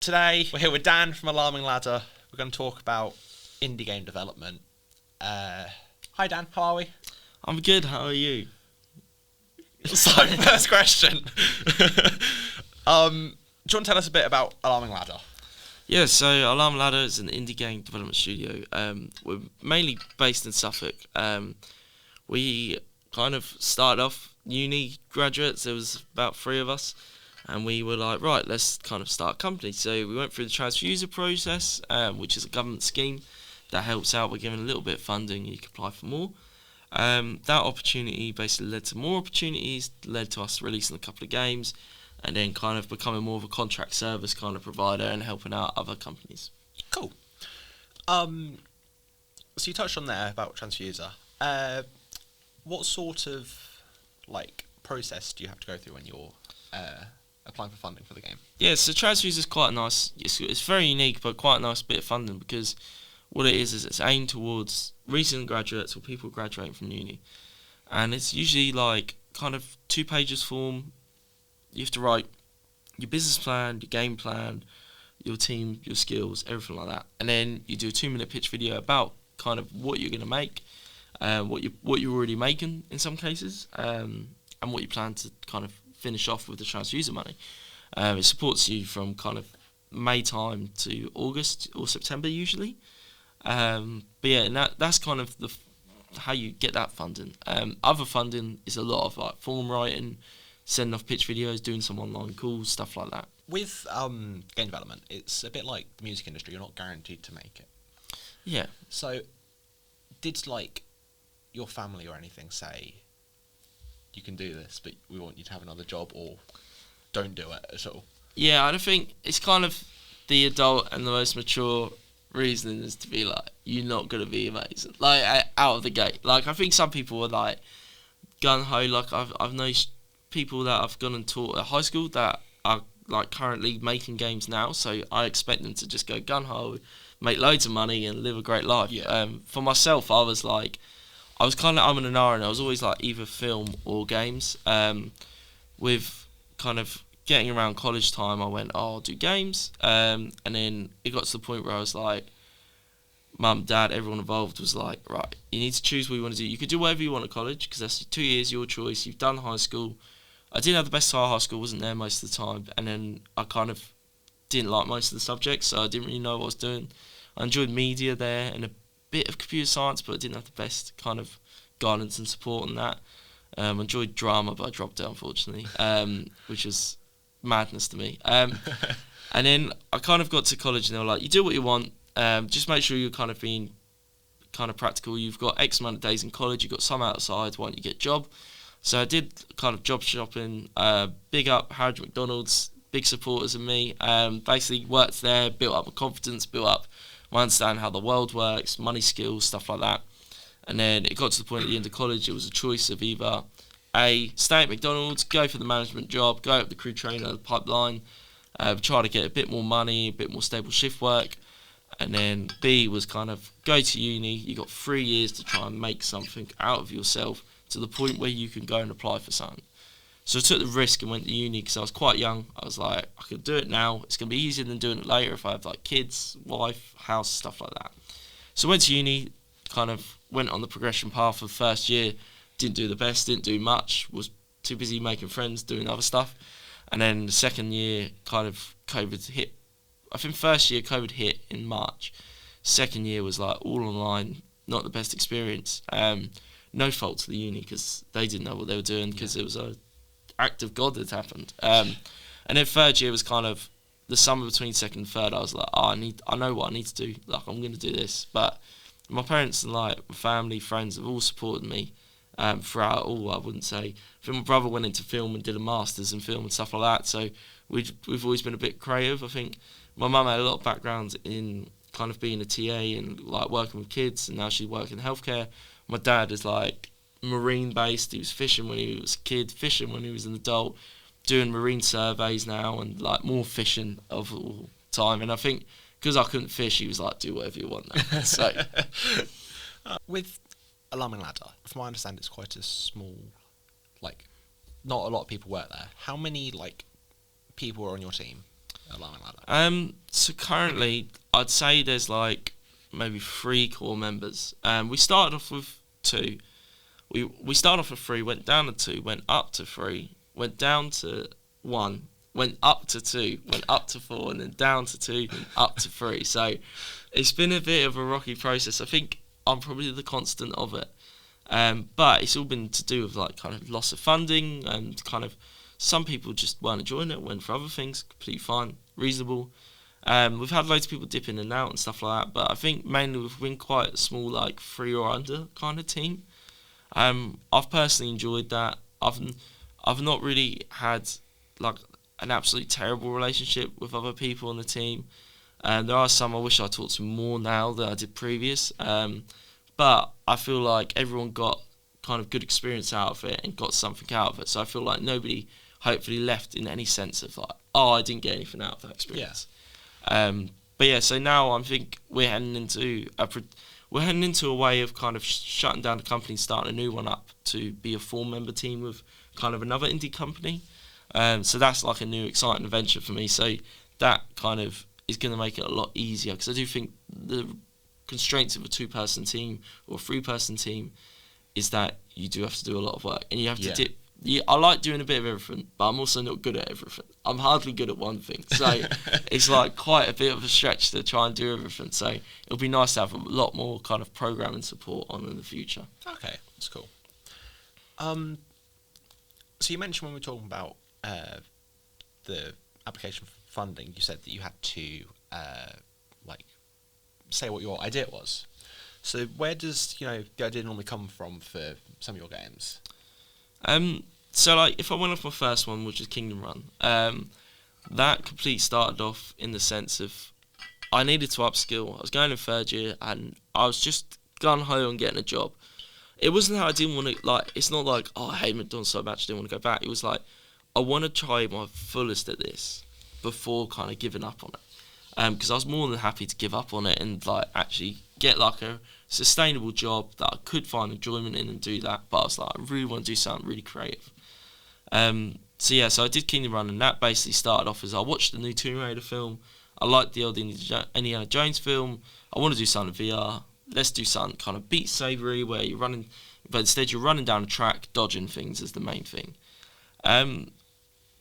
Today, we're here with Dan from Alarming Ladder. We're going to talk about indie game development. Hi Dan, how are we? I'm good, how are you? So, first question. Do you want to tell us a bit about Alarming Ladder? Yeah, so Alarm Ladder is an indie game development studio. We're mainly based in Suffolk. We kind of started off uni graduates, there was about 3 of us, and we were like, right, let's kind of start a company. So we went through the transfuser process, which is a government scheme that helps out. We're given a little bit of funding, you can apply for more. That opportunity basically led to more opportunities, led to us releasing a couple of games, and then kind of becoming more of a contract service kind of provider and helping out other companies. Cool. So you touched on there about transfuser. What sort of process do you have to go through when you're applying for funding for the game? Yeah, so transfuser is quite a nice. It's very unique, but quite a nice bit of funding because what it is it's aimed towards recent graduates or people graduating from uni, and it's usually like kind of 2 pages form. You have to write your business plan, your game plan, your team, your skills, everything like that, and then you do a 2-minute pitch video about kind of what you're going to make, what you're already making in some cases, and what you plan to kind of finish off with the transfuser money. It supports you from kind of May time to August or September usually. But yeah, and that's kind of how you get that funding. Other funding is a lot of like form writing, sending off pitch videos, doing some online calls, stuff like that. With game development, it's a bit like the music industry. You're not guaranteed to make it. Yeah. So, did your family or anything say, you can do this, but we want you to have another job, or don't do it at all? Yeah, I don't think it's kind of the adult and the most mature reasoning is to be like, you're not going to be amazing. Like, out of the gate. Like, I think some people are like, gung-ho. Like, I've known people that I've gone and taught at high school that are like currently making games now, so I expect them to just go gung-ho, make loads of money and live a great life. Yeah. For myself, I was kind of umming and ahhing. I was always like either film or games. With kind of getting around college time, I went, I'll do games. And then it got to the point where I was like, Mum, Dad, everyone involved was like, right, you need to choose what you want to do. You could do whatever you want at college because that's 2 years, your choice. You've done high school. I didn't have the best time at high school, wasn't there most of the time. And then I kind of didn't like most of the subjects, so I didn't really know what I was doing. I enjoyed media there and a bit of computer science, but I didn't have the best kind of guidance and support on that. I enjoyed drama, but I dropped it, unfortunately, which was madness to me. And then I kind of got to college and they were like, you do what you want, just make sure you're kind of being kind of practical. You've got X amount of days in college, you've got some outside, why don't you get a job? So I did kind of job shopping, big up Harrods McDonald's, big supporters of me, basically worked there, built up my confidence, built up my understanding how the world works, money skills, stuff like that. And then it got to the point at the end of college, it was a choice of either A, stay at McDonald's, go for the management job, go up the crew trainer pipeline, try to get a bit more money, a bit more stable shift work, and then B was kind of go to uni. You got 3 years to try and make something out of yourself to the point where you can go and apply for something. So I took the risk and went to uni because I was quite young. I was like, I could do it now. It's going to be easier than doing it later if I have like kids, wife, house, stuff like that. So I went to uni, kind of went on the progression path for the first year. Didn't do the best, didn't do much, was too busy making friends, doing other stuff. And then the second year, kind of COVID hit. I think first year COVID hit in March. Second year was like all online, not the best experience. No fault to the uni because they didn't know what they were doing because it was a act of God that happened. And then third year was kind of the summer between second and third. I was like, I know what I need to do. Like, I'm going to do this. But my parents and like my family, friends have all supported me throughout all. I wouldn't say. I think my brother went into film and did a masters in film and stuff like that. So we've always been a bit creative. I think my mum had a lot of background in kind of being a TA and like working with kids, and now she's working in healthcare. My dad is like marine based. He was fishing when he was a kid, fishing when he was an adult, doing marine surveys now and like more fishing of all time. And I think because I couldn't fish, he was like, do whatever you want now. So with Alarming Ladder, from what I understand, it's quite a small, not a lot of people work there. How many people are on your team? Alarming like that. So currently, I'd say there's like maybe 3 core members. We started off with 2. We started off with 3, went down to 2, went up to 3, went down to 1, went up to 2, went up to 4, and then down to 2, and up to 3. So it's been a bit of a rocky process. I think I'm probably the constant of it. But it's all been to do with like kind of loss of funding and kind of some people just weren't enjoying it, went for other things, completely fine, reasonable. We've had loads of people dip in and out and stuff like that, but I think mainly we've been quite a small, like 3 or under kind of team. I've personally enjoyed that. I've not really had like an absolutely terrible relationship with other people on the team. There are some I wish I talked to more now than I did previous. But I feel like everyone got kind of good experience out of it and got something out of it. So I feel like nobody hopefully left in any sense of like, oh, I didn't get anything out of that experience. Yeah. But yeah, so now I think we're heading into a way of kind of shutting down the company, starting a new one up to be a 4-member team with kind of another indie company. So that's like a new exciting adventure for me. So that kind of is going to make it a lot easier because I do think the constraints of a 2-person team or a 3-person team is that you do have to do a lot of work and you have to dip. I like doing a bit of everything, but I'm also not good at everything. I'm hardly good at one thing, so it's like quite a bit of a stretch to try and do everything. So it'll be nice to have a lot more kind of programming support on in the future. Okay, that's cool. So you mentioned when we were talking about the application for funding, you said that you had to like say what your idea was. So where does the idea normally come from for some of your games? So like if I went off my first one, which is Kingdom Run, that completely started off in the sense of I needed to upskill. I was going in 3rd year and I was just gun ho on getting a job. It wasn't that I didn't want to, like, it's not like, oh, I hate McDonald's so much I didn't want to go back. It was like, I want to try my fullest at this before kind of giving up on it. Because I was more than happy to give up on it and like actually get like a sustainable job that I could find enjoyment in and do that. But I was like, I really want to do something really creative. So I did Kingdom Run, and that basically started off as I watched the new Tomb Raider film. I liked the old Indiana Jones film. I want to do something VR. Let's do something kind of Beat Sabery where you're running, but instead you're running down a track, dodging things as the main thing.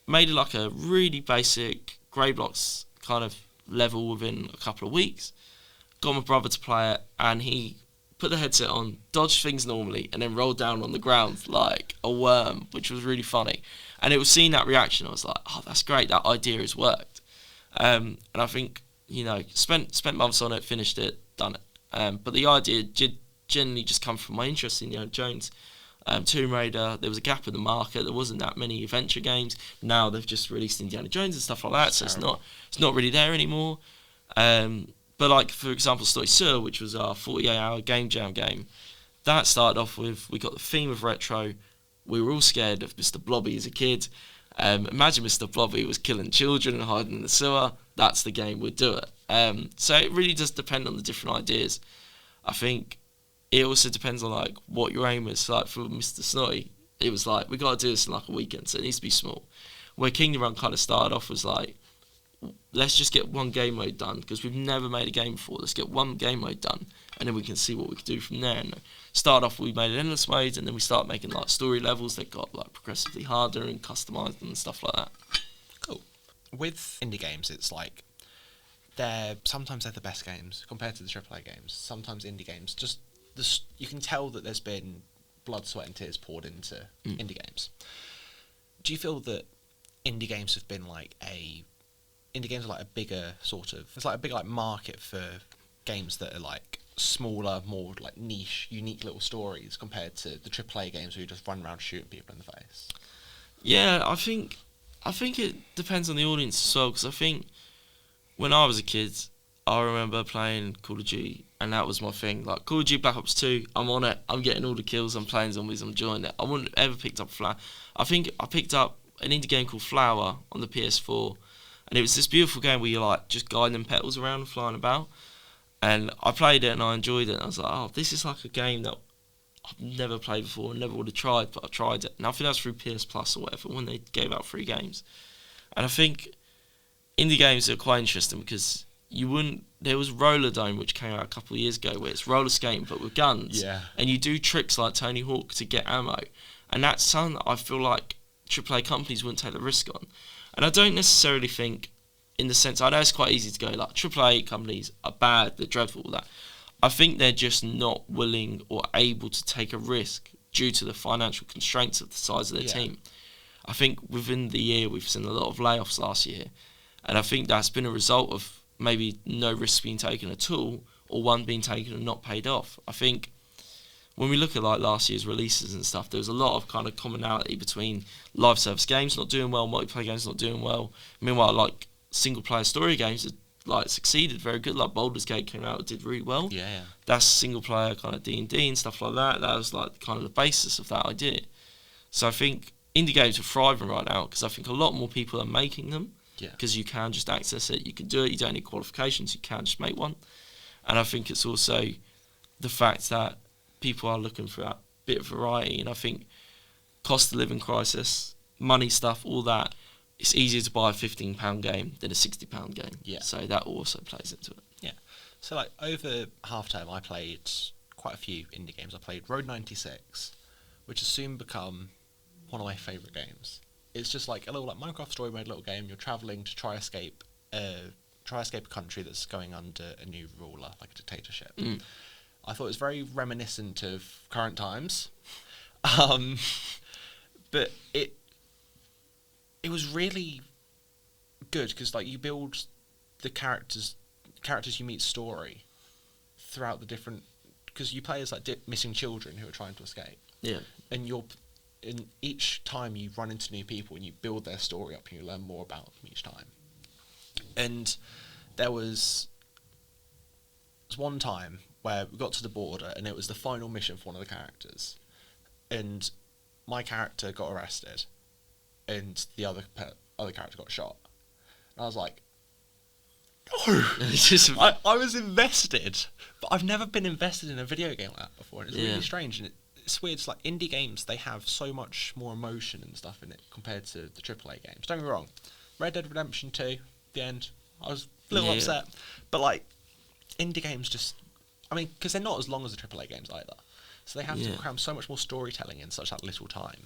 Made it like a really basic grey blocks kind of level within a couple of weeks. Got my brother to play it, and he put the headset on, dodged things normally, and then rolled down on the ground like a worm, which was really funny. And it was seeing that reaction, I was like, oh, that's great, that idea has worked. And I think, spent months on it, finished it, done it. But the idea did generally just come from my interest in Indiana Jones. Tomb Raider, there was a gap in the market, there wasn't that many adventure games. Now they've just released Indiana Jones and stuff like that, so it's not really there anymore. But like, for example, Story Sur, which was our 48-hour game jam game, that started off with, we got the theme of retro. We were all scared of Mr. Blobby as a kid. Imagine Mr. Blobby was killing children and hiding in the sewer. That's the game, we'd do it. So it really does depend on the different ideas. I think it also depends on like what your aim is. Like for Mr. Snotty, it was like, we got to do this in like a weekend, so it needs to be small. Where Kingdom Run kind of started off was like, let's just get one game mode done, because we've never made a game before. Let's get one game mode done, and then we can see what we can do from there. And start off, we made an endless mode, and then we start making like story levels that got like progressively harder and customized and stuff like that. Cool. With indie games, it's like sometimes they're the best games compared to the AAA games. Sometimes indie games you can tell that there's been blood, sweat, and tears poured into indie games. Do you feel that indie games have been like indie games are like a bigger sort of, it's like a big like market for games that are like smaller, more like niche, unique little stories compared to the AAA games where you just run around shooting people in the face? Yeah, I think it depends on the audience as well, because I think when I was a kid, I remember playing Call of Duty, and that was my thing. Like Call of Duty Black Ops 2, I'm on it, I'm getting all the kills, I'm playing zombies, I'm enjoying it. I wouldn't have ever picked up Flower. I think I picked up an indie game called Flower on the PS4, and it was this beautiful game where you're like just guiding them petals around and flying about. And I played it and I enjoyed it, and I was like, oh, this is like a game that I've never played before and never would have tried, but I tried it. And I think that's through PS Plus or whatever, when they gave out free games. And I think indie games are quite interesting because you wouldn't. There was Roller Dome, which came out a couple of years ago, where it's roller skating but with guns, Yeah. and you do tricks like Tony Hawk to get ammo, and that's something that I feel like AAA companies wouldn't take the risk on. And I don't necessarily think, in the sense, I know it's quite easy to go like AAA companies are bad, they're dreadful, all that. I think they're just not willing or able to take a risk due to the financial constraints of the size of their team. I think within the year we've seen a lot of layoffs last year, and I think that's been a result of maybe no risk being taken at all, or one being taken and not paid off. I think when we look at like last year's releases and stuff, there was a lot of kind of commonality between live service games not doing well, multiplayer games not doing well. Meanwhile, like single player story games had like succeeded very good. Like Baldur's Gate came out, did really well. Yeah. That's single player kind of D&D and stuff like that. That was like kind of the basis of that idea. So I think indie games are thriving right now because I think a lot more people are making them. Yeah. Because you can just access it, you can do it, you don't need qualifications, you can just make one. And I think it's also the fact that people are looking for that bit of variety, and I think cost of living crisis, money stuff, all that, it's easier to buy a £15 game than a £60 game. Yeah. So that also plays into it. Yeah. So like over half term I played quite a few indie games. I played Road 96, which has soon become one of my favourite games. It's just like a little like Minecraft story mode little game. You're travelling to try escape a country that's going under a new ruler, like a dictatorship. I thought it was very reminiscent of current times, but it was really good because like you build the characters you meet story throughout the different, because you play as like missing children who are trying to escape. Yeah. And in each time you run into new people and you build their story up and you learn more about them each time. And there was one time where we got to the border and it was the final mission for one of the characters, and my character got arrested and the other character got shot, and I was like, no. I was invested, but I've never been invested in a video game like that before, and it's really strange. And it's weird. It's like indie games, they have so much more emotion and stuff in it compared to the AAA games. Don't get me wrong, Red Dead Redemption 2, the end, I was a little upset, but like indie games just, I mean, because they're not as long as the AAA games either, so they have to cram so much more storytelling in such that little time,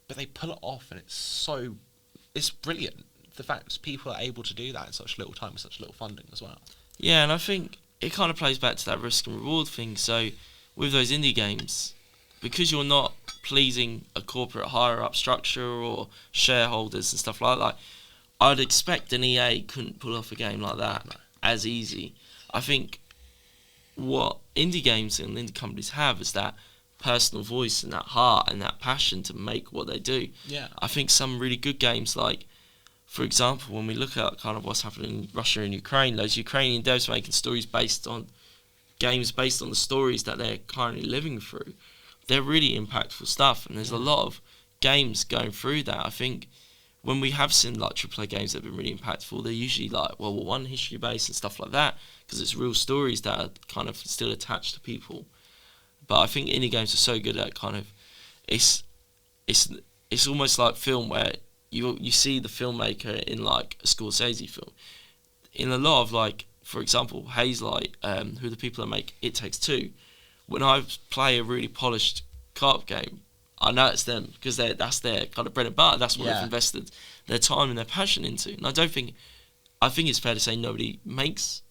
but they pull it off, and it's brilliant. The fact people are able to do that in such little time with such little funding as well. Yeah, and I think it kind of plays back to that risk and reward thing. So with those indie games, because you're not pleasing a corporate higher up structure or shareholders and stuff like that, I'd expect an EA couldn't pull off a game like that as easy. I think what indie games and indie companies have is that personal voice and that heart and that passion to make what they do. Yeah. I think some really good games, like, for example, when we look at kind of what's happening in Russia and Ukraine, those Ukrainian devs making games based on the stories that they're currently living through, they're really impactful stuff, and there's a lot of games going through that. I think when we have seen like AAA games that have been really impactful, they're usually like World War I history based and stuff like that, because it's real stories that are kind of still attached to people. But I think indie games are so good at kind of, it's almost like film where you see the filmmaker in like a Scorsese film. In a lot of like, for example, Hazelight, who are the people that make It Takes Two, when I play a really polished co-op game, I know it's them because that's their kind of bread and butter. That's what they've invested their time and their passion into. And I think it's fair to say nobody makes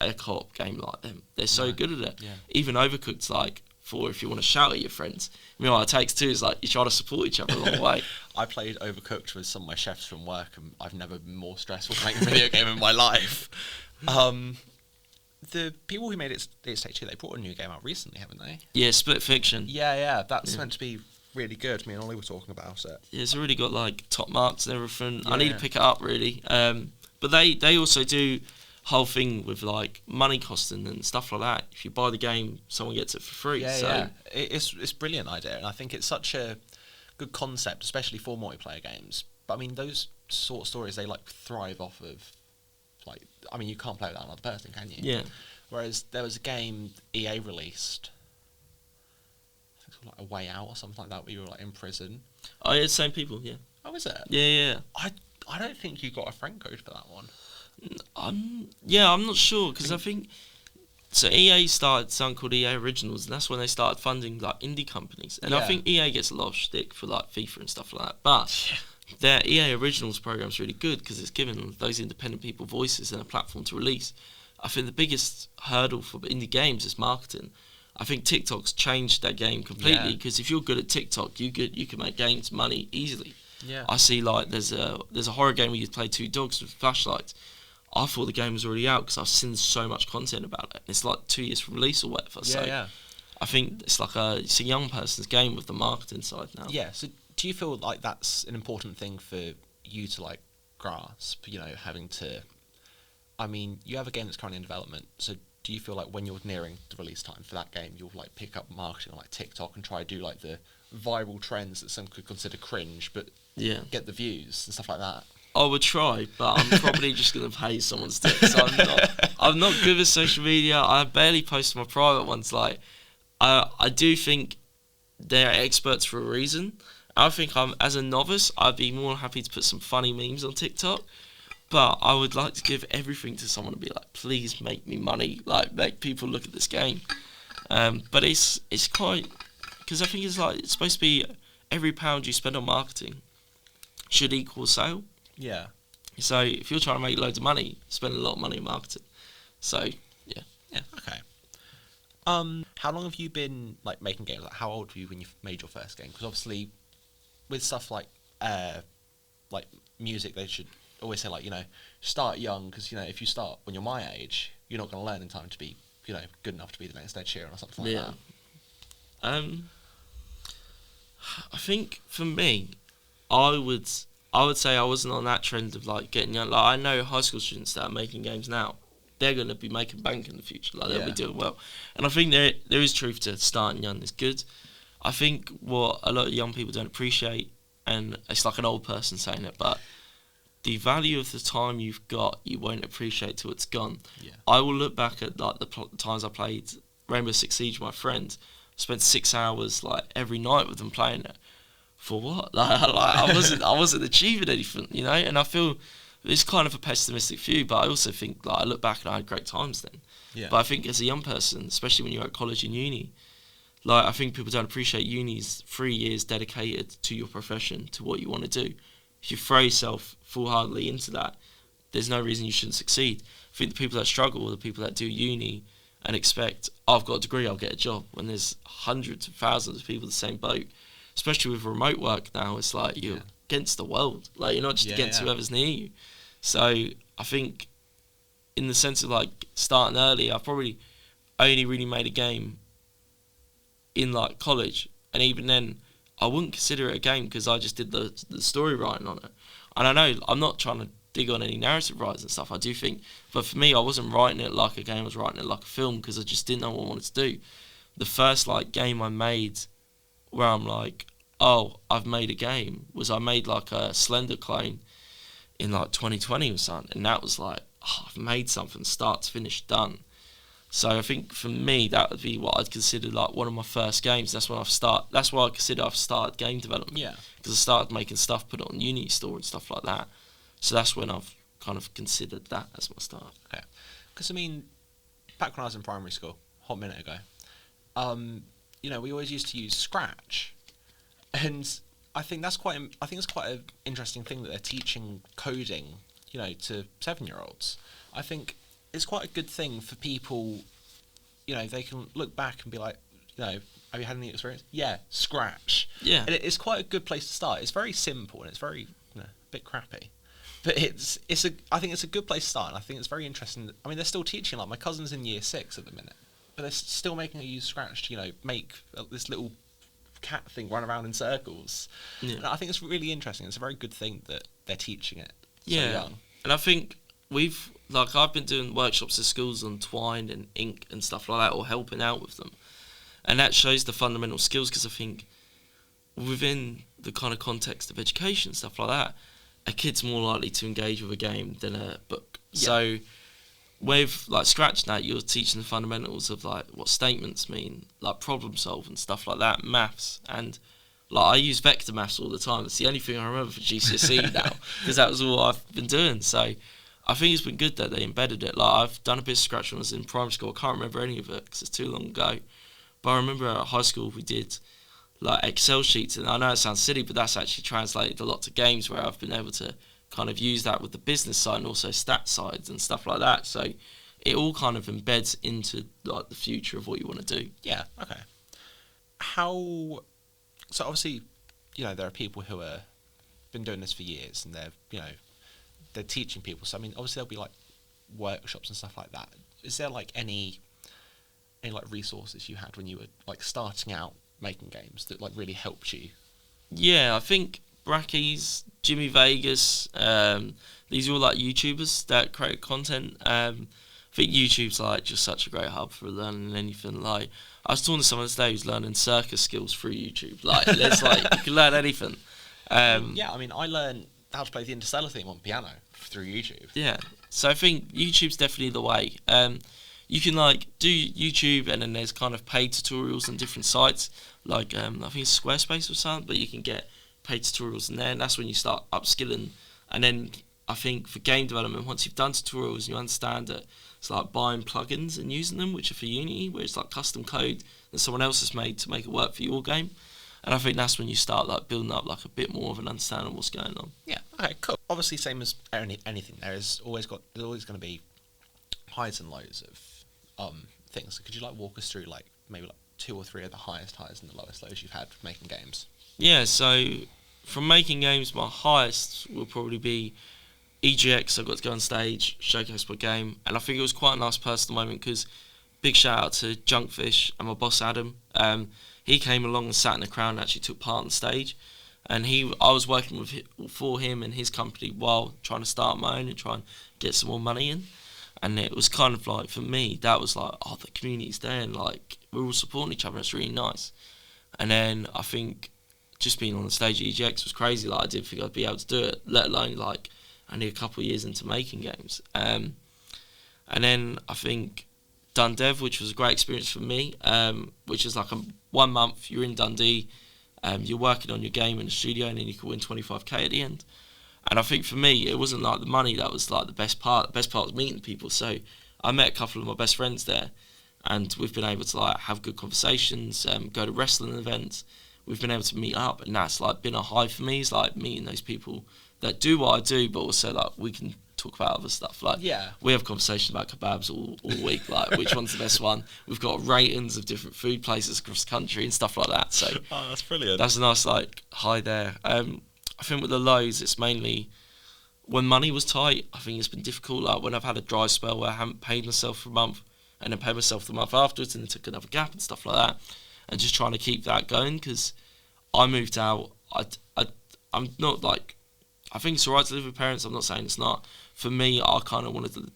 a co-op game like them. They're so good at it. Yeah. Even Overcooked's like, for if you want to shout at your friends. Meanwhile, It Takes Two is like you try to support each other along the way. I played Overcooked with some of my chefs from work, and I've never been more stressful playing a video game in my life. The people who made It Takes Two, they brought a new game out recently, haven't they? Yeah, Split Fiction. Yeah, that's meant to be really good. Me and Ollie were talking about it. Yeah, it's already got like top marks and everything. I need to pick it up really. But they also do whole thing with like money costing and stuff like that. If you buy the game, someone gets it for free. It's a brilliant idea, and I think it's such a good concept, especially for multiplayer games. But I mean, those sort of stories, they like thrive off of, like, I mean, you can't play without another person, can you? Yeah. Whereas there was a game EA released, I think it was like A Way Out or something like that, where you were like in prison. Oh yeah, same people. Yeah. Oh, is it? Yeah. I don't think you got a friend code for that one. I'm not sure because I think so. EA started something called EA Originals, and that's when they started funding like indie companies. And I Yeah. think EA gets a lot of shtick for like FIFA and stuff like that, but their EA Originals program is really good because it's given those independent people voices and a platform to release. I think the biggest hurdle for indie games is marketing. I think TikTok's changed that game completely Yeah. because if you're good at TikTok, you can make games money easily. Yeah. I see like there's a horror game where you play two dogs with flashlights. I thought the game was already out because I've seen so much content about it. It's like 2 years from release or whatever. So Yeah. I think it's like it's a young person's game with the marketing side now. Yeah. So do you feel like that's an important thing for you to like grasp? You know, having to. I mean, you have a game that's currently in development. So do you feel like when you're nearing the release time for that game, you'll like pick up marketing on like TikTok and try to do like the viral trends that some could consider cringe, but Yeah. get the views and stuff like that? I would try, but I'm probably just gonna pay someone to do it. So I'm not good with social media. I barely post my private ones. Like, I do think they're experts for a reason. I think as a novice, I'd be more happy to put some funny memes on TikTok. But I would like to give everything to someone and be like, please make me money. Like, make people look at this game. But it's quite, because I think it's supposed to be every pound you spend on marketing should equal a sale. Yeah. So if you're trying to make loads of money, spend a lot of money on marketing. So yeah. Yeah. Okay. How long have you been like making games? Like, how old were you when you made your first game? Because obviously, with stuff like music, they should always say like, you know, start young, because you know if you start when you're my age, you're not going to learn in time to be, you know, good enough to be the next Ed Sheeran or something like Yeah. that. I think for me, I would say I wasn't on that trend of like getting young. Like I know high school students that are making games now, they're going to be making bank in the future. Like they'll be doing well. And I think there is truth to starting young is good. I think what a lot of young people don't appreciate, and it's like an old person saying it, but the value of the time you've got, you won't appreciate till it's gone. Yeah. I will look back at like the times I played Rainbow Six Siege with my friend. Spent 6 hours like every night with them playing it. For what? Like I wasn't achieving anything, you know. And I feel it's kind of a pessimistic view, but I also think like I look back and I had great times then. Yeah. But I think as a young person, especially when you're at college and uni, like I think people don't appreciate uni's 3 years dedicated to your profession, to what you want to do. If you throw yourself full-heartedly into that, there's no reason you shouldn't succeed. I think the people that struggle are the people that do uni and expect, I've got a degree, I'll get a job, when there's hundreds of thousands of people in the same boat. Especially with remote work now, it's like you're against the world. Like you're not just against whoever's near you. So I think in the sense of like starting early, I've probably only really made a game in like college, and even then I wouldn't consider it a game because I just did the story writing on it. And I know I'm not trying to dig on any narrative writers and stuff, I do think, but for me I wasn't writing it like a game, I was writing it like a film because I just didn't know what I wanted to do. The first like game I made where I'm like, oh, I've made a game, was I made like a Slender clone in like 2020 or something, and that was like, oh, I've made something start to finish done. So I think for me that would be what I'd consider like one of my first games. That's why I consider I've started game development. Yeah. Because I started making stuff, put it on Uni Store and stuff like that. So that's when I've kind of considered that as my start. Okay. Because I mean, back when I was in primary school, a hot minute ago, you know, we always used to use Scratch, and I think it's quite an interesting thing that they're teaching coding, you know, to 7-year-olds. I think it's quite a good thing for people, you know, they can look back and be like, you know, have you had any experience? Yeah, Scratch. Yeah. And it's quite a good place to start. It's very simple and it's very, you know, a bit crappy. But I think it's a good place to start, and I think it's very interesting. I mean, they're still teaching, like my cousin's in year 6 at the minute, but they're still making her use Scratch to, you know, make this little cat thing run around in circles. Yeah. And I think it's really interesting. It's a very good thing that they're teaching it so Yeah. young. And I think I've been doing workshops at schools on Twine and Ink and stuff like that, or helping out with them. And that shows the fundamental skills, because I think within the kind of context of education, stuff like that, a kid's more likely to engage with a game than a book. Yeah. So with like Scratch now, you're teaching the fundamentals of like what statements mean, like problem solving, stuff like that, maths. And Like, I use vector maths all the time. It's the only thing I remember for GCSE now, because that was all I've been doing. So I think it's been good that they embedded it. Like, I've done a bit of Scratch when I was in primary school. I can't remember any of it because it's too long ago. But I remember at high school we did like Excel sheets, and I know it sounds silly, but that's actually translated a lot to games where I've been able to kind of use that with the business side and also stat sides and stuff like that. So it all kind of embeds into like the future of what you want to do. Yeah. Okay. How? So obviously, there are people who are been doing this for years, and they're teaching people. So I mean, obviously there'll be like workshops and stuff like that. Is there like any like resources you had when you were like starting out making games that like really helped you? Yeah, I think Brackies, Jimmy Vegas, these are all like YouTubers that create content. I think YouTube's like just such a great hub for learning anything. Like, I was talking to someone today who's learning circus skills through YouTube. Like, it's like you can learn anything. Yeah, I mean, I learned how to play the Interstellar theme on piano through YouTube. Yeah, so I think YouTube's definitely the way. You can like do YouTube, and then there's kind of paid tutorials on different sites, like I think it's Squarespace or something. But you can get paid tutorials in there, and that's when you start upskilling. And then I think for game development, once you've done tutorials and you understand that it's like buying plugins and using them, which are for Unity, where it's like custom code that someone else has made to make it work for your game. And I think that's when you start like building up like a bit more of an understanding of what's going on. Yeah. Okay. Cool. Obviously, same as anything, there's always going to be highs and lows of things. So could you like walk us through like maybe like 2 or 3 of the highest highs and the lowest lows you've had making games? Yeah. So from making games, my highest will probably be EGX. I got to go on stage, showcase my game, and I think it was quite a nice personal moment because big shout out to Junkfish and my boss Adam. He came along and sat in the crowd and actually took part on stage. And I was working for him and his company while trying to start my own and try and get some more money in. And it was kind of like, for me, that was like, oh, the community's there and like we're all supporting each other. It's really nice. And then I think just being on the stage at EGX was crazy. Like, I didn't think I'd be able to do it, let alone like only a couple of years into making games. And then I think Dundev, which was a great experience for me, which is like 1 month, you're in Dundee, you're working on your game in the studio, and then you can win 25k at the end. And I think for me, it wasn't like the money that was like the best part. The best part was meeting people. So I met a couple of my best friends there, and we've been able to like have good conversations, go to wrestling events. We've been able to meet up, and that's like been a high for me. Is like meeting those people that do what I do, but also like we can talk about other stuff. Like, yeah, we have conversations about kebabs all week. Like, which one's the best one? We've got ratings of different food places across the country and stuff like that. So oh, that's brilliant. That's a nice like high there. I think with the lows, it's mainly when money was tight. I think it's been difficult. Like when I've had a dry spell where I haven't paid myself for a month, and then paid myself the month afterwards, and then took another gap and stuff like that, and just trying to keep that going because I moved out. I'm not like, I think it's alright to live with parents. I'm not saying it's not. For me, I kind of wanted to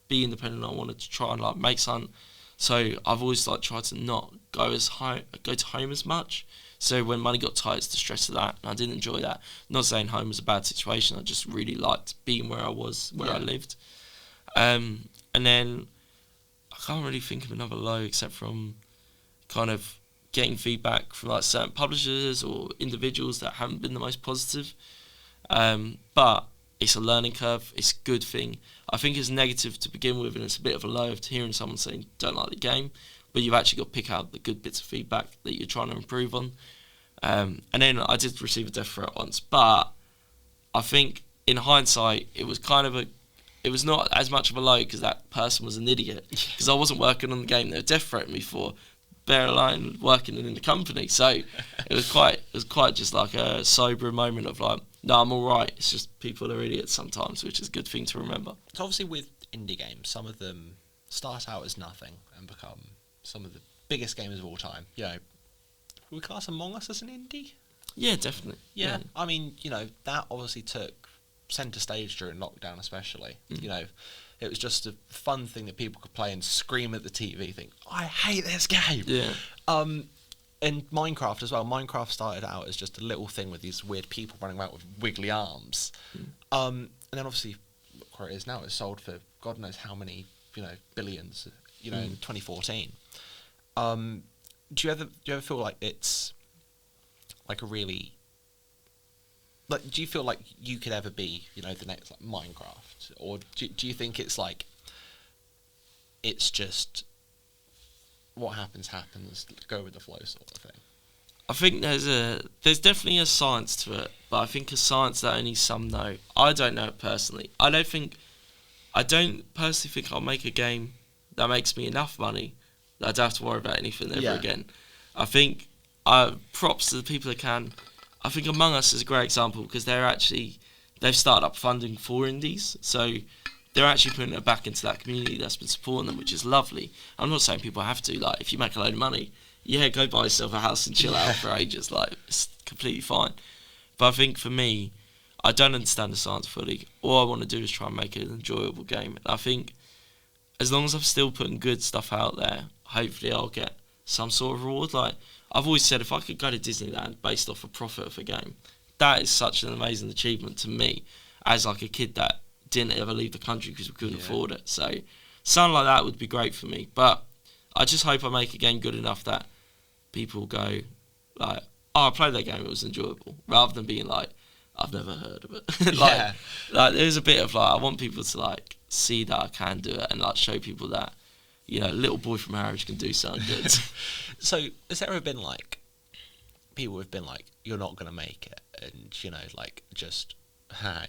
be independent. I wanted to try and like make something. So I've always like tried to not go to home as much. So when money got tight, it's the stress of that, and I didn't enjoy that. Not saying home was a bad situation. I just really liked being where I was, where I lived. And then I can't really think of another low except from kind of getting feedback from like certain publishers or individuals that haven't been the most positive. But it's a learning curve. It's a good thing. I think it's negative to begin with, and it's a bit of a low of hearing someone saying don't like the game, but you've actually got to pick out the good bits of feedback that you're trying to improve on. And then I did receive a death threat once, but I think in hindsight it was not as much of a low because that person was an idiot, because I wasn't working on the game they were death threatening me for, bear in mind working in the company. So it was quite just like a sober moment of like, no, I'm alright, it's just people are idiots sometimes, which is a good thing to remember. So obviously with indie games, some of them start out as nothing and become some of the biggest games of all time. You know, would we class Among Us as an indie? Yeah, definitely. Yeah. I mean, that obviously took centre stage during lockdown especially. It was just a fun thing that people could play and scream at the TV, think, I hate this game. Yeah. And Minecraft as well. Minecraft started out as just a little thing with these weird people running around with wiggly arms. And then obviously, look where it is now. It's sold for God knows how many, billions, in 2014. Do you ever feel like it's like a really, like, do you feel like you could ever be, you know, the next like Minecraft, or do you think it's like, it's just what happens, go with the flow sort of thing? I think there's definitely a science to it, but I think a science that only some know. I don't know it personally. I don't personally think I'll make a game that makes me enough money that I don't have to worry about anything ever again. I think props to the people that can. I think Among Us is a great example because they've started up funding for indies, so they're actually putting it back into that community that's been supporting them, which is lovely. I'm not saying people have to, like, if you make a load of money, go buy yourself a house and chill out for ages, like, it's completely fine. But I think for me, I don't understand the science fully. All I want to do is try and make it an enjoyable game. And I think as long as I'm still putting good stuff out there, hopefully I'll get some sort of reward. Like, I've always said, if I could go to Disneyland based off a profit of a game, that is such an amazing achievement to me as like a kid that didn't ever leave the country because we couldn't afford it. So something like that would be great for me. But I just hope I make a game good enough that people go like, oh, I played that game, it was enjoyable, rather than being like, I've never heard of it. like there's a bit of like, I want people to like see that I can do it and like show people that, you know, little boy from Harwich can do something good. So has there ever been like people who've been like, you're not going to make it, and you know, like, just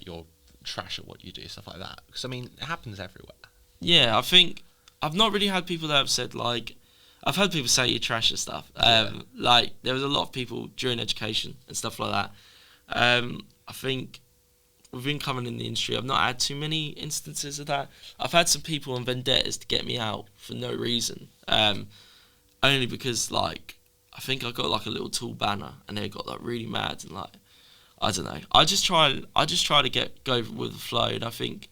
you're trash at what you do, stuff like that? Because I mean, it happens everywhere. Yeah, I think I've not really had people that have said like, I've had people say you're trash and stuff. Like, there was a lot of people during education and stuff like that. I think within coming in the industry, I've not had too many instances of that. I've had some people on vendettas to get me out for no reason. Only because, like, I think I got like a little tool banner and they got like really mad and like, I don't know. I just try to go with the flow, and I think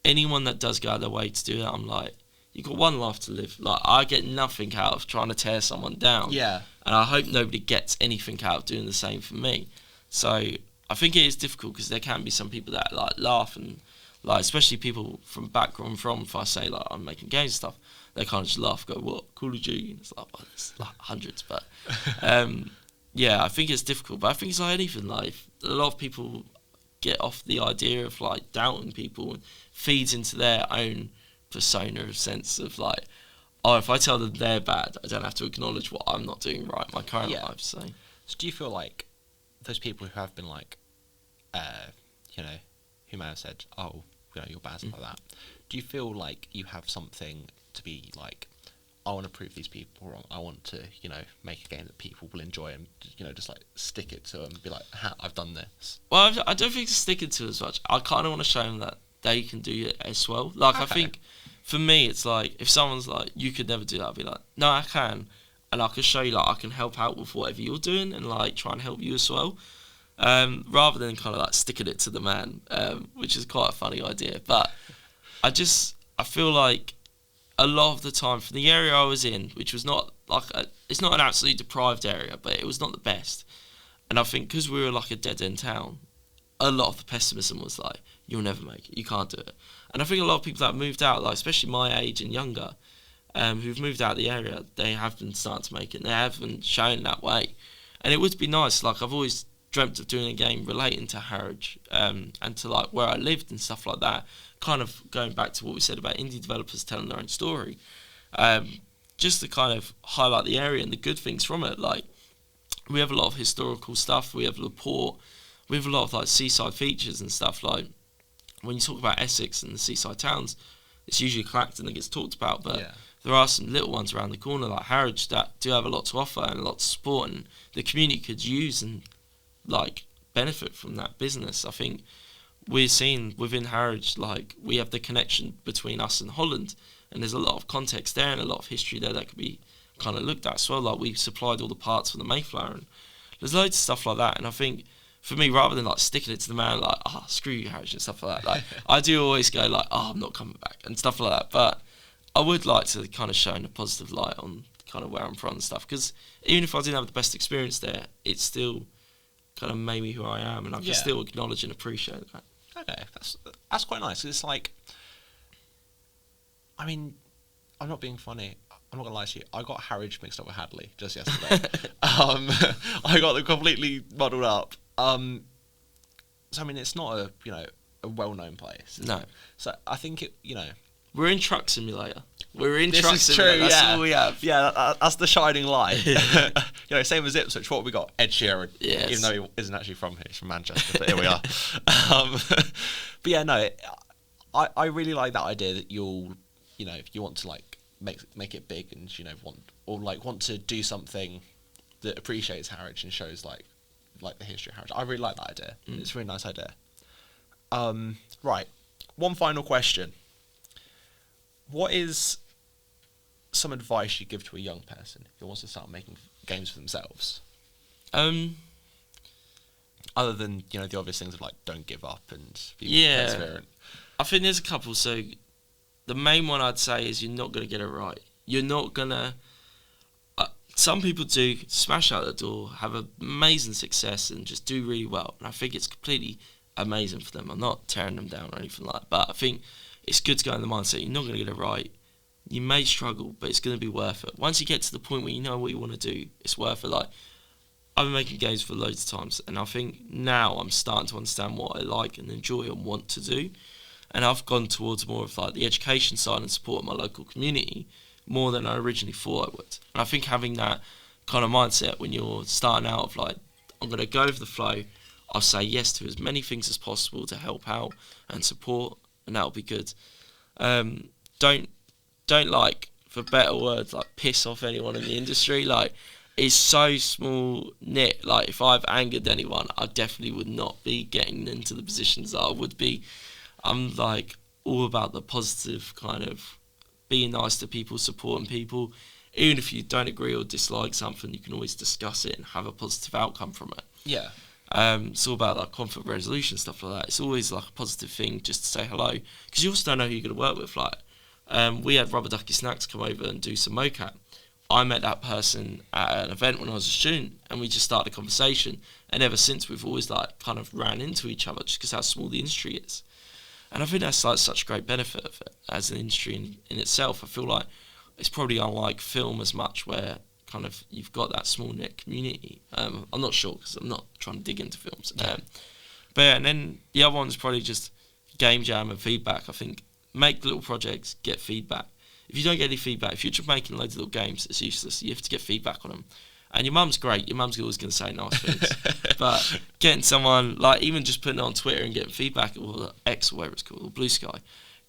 anyone that does go out of their way to do that, I'm like, you got one life to live. Like, I get nothing out of trying to tear someone down. Yeah. And I hope nobody gets anything out of doing the same for me. So I think it is difficult because there can be some people that like laugh and like, especially people from background if I say like I'm making games and stuff, they kind of just laugh, go, what, Call of Duty? And it's like, well, it's like hundreds, but yeah, I think it's difficult. But I think it's like anything, like, a lot of people get off the idea of like doubting people and feeds into their own persona, a sense of like, oh, if I tell them they're bad, I don't have to acknowledge what I'm not doing right in my current life. So do you feel like those people who have been like, you know, who may have said, oh, you know, you're bad, stuff like that, do you feel like you have something to be like, I want to prove these people wrong, I want to, you know, make a game that people will enjoy, and, you know, just like stick it to them and be like, I've done this? Well, I don't think it's sticking to it as much. I kind of want to show them that they can do it as well. Like, I think for me, it's like, if someone's like, you could never do that, I'll be like, no, I can. And I can show you, like, I can help out with whatever you're doing and, like, try and help you as well. Rather than kind of, like, sticking it to the man, which is quite a funny idea. But I feel like a lot of the time, from the area I was in, which was not, like, it's not an absolutely deprived area, but it was not the best. And I think because we were, like, a dead-end town, a lot of the pessimism was like, you'll never make it, you can't do it. And I think a lot of people that moved out, like, especially my age and younger, who've moved out of the area, they have been starting to make it. They have been shown that way, and it would be nice. Like, I've always dreamt of doing a game relating to Harwich, and to like where I lived and stuff like that. Kind of going back to what we said about indie developers telling their own story, just to kind of highlight the area and the good things from it. Like, we have a lot of historical stuff. We have Laporte. We have a lot of like seaside features and stuff. Like, when you talk about Essex and the seaside towns, it's usually Clacton that gets talked about, but there are some little ones around the corner like Harwich that do have a lot to offer and a lot to support, and the community could use and like benefit from that business. I think we're seeing within Harwich, like, we have the connection between us and Holland, and there's a lot of context there and a lot of history there that could be kind of looked at as well. Like, we supplied all the parts for the Mayflower, and there's loads of stuff like that. And I think for me, rather than like sticking it to the man like, oh, screw you, Harwich, and stuff like that, like, I do always go like, oh, I'm not coming back and stuff like that. But I would like to kind of shine a positive light on kind of where I'm from and stuff, because even if I didn't have the best experience there, it's still kind of made me who I am, and I can still acknowledge and appreciate that. Okay, that's quite nice. It's like, I mean, I'm not being funny. I'm not gonna lie to you. I got Harwich mixed up with Hadley just yesterday. I got them completely muddled up. So I mean, it's not a well-known place. No. So I think We're in Truck Simulator. We're in this Truck is Simulator. true. That's yeah. all we have. Yeah, that's the shining light. Same as Ipswich. What have we got? Ed Sheeran. Yes. Even though he isn't actually from here, he's from Manchester. But here we are. But yeah, no, I really like that idea that if you want to like make it big and want to do something that appreciates Harwich and shows like the history of Harwich. I really like that idea. It's a really nice idea. Right, one final question. What is some advice you give to a young person who wants to start making games for themselves? Other than the obvious things of like don't give up and be perseverant. I think there's a couple. So the main one I'd say is you're not going to get it right. You're not going to... some people do smash out the door, have amazing success and just do really well. And I think it's completely amazing for them. I'm not tearing them down or anything like that. But I think it's good to go in the mindset you're not going to get it right. You may struggle, but it's going to be worth it. Once you get to the point where you know what you want to do, it's worth it. Like, I've been making games for loads of times, and I think now I'm starting to understand what I like and enjoy and want to do. And I've gone towards more of like the education side and support of my local community more than I originally thought I would. And I think having that kind of mindset when you're starting out of like, I'm going to go with the flow, I'll say yes to as many things as possible to help out and support, and that'll be good. Don't like, for better words, like piss off anyone in the industry. Like, it's so small knit. Like, if I've angered anyone, I definitely would not be getting into the positions that I would be. I'm like all about the positive kind of being nice to people, supporting people. Even if you don't agree or dislike something, you can always discuss it and have a positive outcome from it. Yeah. It's all about like conflict resolution, stuff like that. It's always like a positive thing just to say hello, because you also don't know who you're going to work with. Like, we had Rubber Ducky Snacks come over and do some mocap. I met that person at an event when I was a student, and we just started a conversation. And ever since, we've always like kind of ran into each other just because how small the industry is. And I think that's like such a great benefit of it as an industry in itself. I feel like it's probably unlike film as much, where kind of you've got that small knit community. I'm not sure because I'm not trying to dig into films. But yeah, and then the other one is probably just game jam and feedback. I think make little projects, get feedback. If you don't get any feedback, if you're just making loads of little games, it's useless. You have to get feedback on them. And your mum's great. Your mum's always going to say nice things. But getting someone, like even just putting it on Twitter and getting feedback, or X or whatever it's called, or Blue Sky,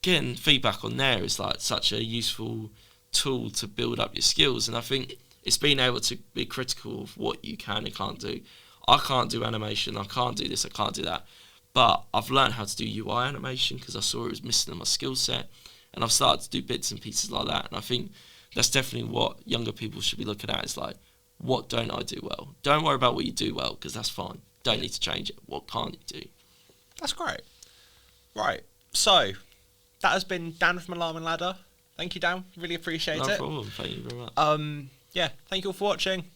getting feedback on there is like such a useful tool to build up your skills. And I think it's being able to be critical of what you can and can't do. I can't do animation. I can't do this. I can't do that. But I've learned how to do UI animation because I saw it was missing in my skill set. And I've started to do bits and pieces like that. And I think that's definitely what younger people should be looking at, is like, what don't I do well? Don't worry about what you do well, because that's fine. Don't need to change it. What can't you do? That's great. Right. So, that has been Dan from Alarm and Ladder. Thank you, Dan. Really appreciate it. No problem. Thank you very much. Yeah, thank you all for watching.